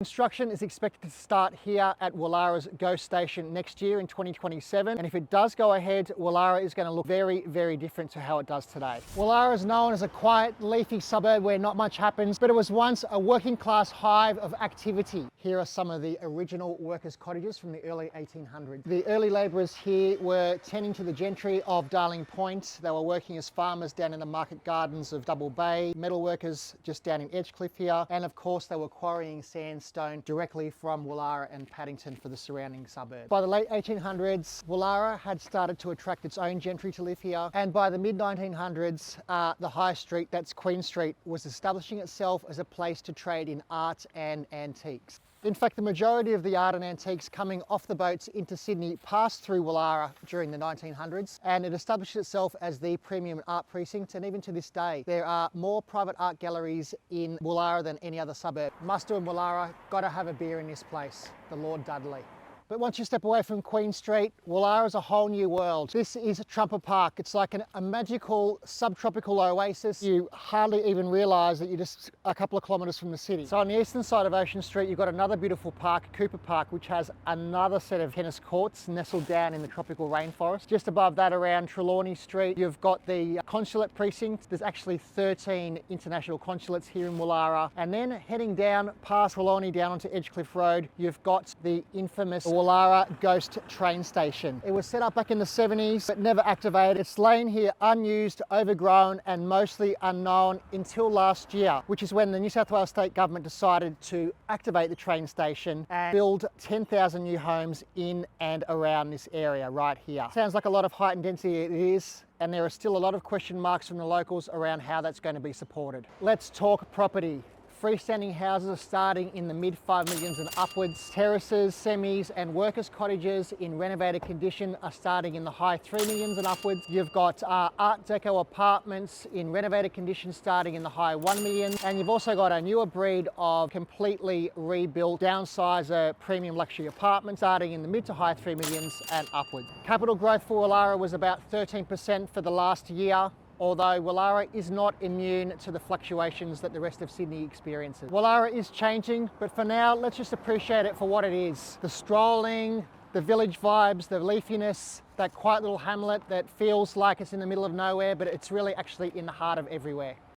Construction is expected to start here at Woollahra's GHOST station next year in 2027. And if it does go ahead, Woollahra is going to look very, very different to how it does today. Woollahra is known as a quiet, leafy suburb where not much happens, but it was once a working class hive of activity. Here are some of the original workers' cottages from the early 1800s. The early labourers here were tending to the gentry of Darling Point. They were working as farmers down in the market gardens of Double Bay, metal workers just down in Edgecliff here, and of course they were quarrying sandstone directly from Woollahra and Paddington for the surrounding suburbs. By the late 1800s, Woollahra had started to attract its own gentry to live here, and by the mid-1900s, the High Street, that's Queen Street, was establishing itself as a place to trade in art and antiques. In fact, the majority of the art and antiques coming off the boats into Sydney passed through Woollahra during the 1900s, and it established itself as the premium art precinct. And even to this day, there are more private art galleries in Woollahra than any other suburb. Must do in Woollahra, gotta have a beer in this place, the Lord Dudley. But once you step away from Queen Street, Woollahra is a whole new world. This is Trumper Park. It's like a magical subtropical oasis. You hardly even realise that you're just a couple of kilometres from the city. So on the eastern side of Ocean Street, you've got another beautiful park, Cooper Park, which has another set of tennis courts nestled down in the tropical rainforest. Just above that, around Trelawney Street, you've got the consulate precinct. There's actually 13 international consulates here in Woollahra. And then heading down past Trelawney down onto Edgecliff Road, you've got the infamous Woollahra GHOST train station. It was set up back in the 70s, but never activated. It's lain here unused, overgrown, and mostly unknown until last year, which is when the New South Wales State Government decided to activate the train station and build 10,000 new homes in and around this area right here. Sounds like a lot of height and density, it is, and there are still a lot of question marks from the locals around how that's going to be supported. Let's talk property. Freestanding houses are starting in the mid 5 millions and upwards. Terraces, semis and workers' cottages in renovated condition are starting in the high 3 millions and upwards. You've got Art Deco apartments in renovated condition starting in the high 1 million. And you've also got a newer breed of completely rebuilt downsizer premium luxury apartments starting in the mid to high 3 millions and upwards. Capital growth for Woollahra was about 13% for the last year, although Woollahra is not immune to the fluctuations that the rest of Sydney experiences. Woollahra is changing, but for now, let's just appreciate it for what it is. The strolling, the village vibes, the leafiness, that quiet little hamlet that feels like it's in the middle of nowhere, but it's really actually in the heart of everywhere.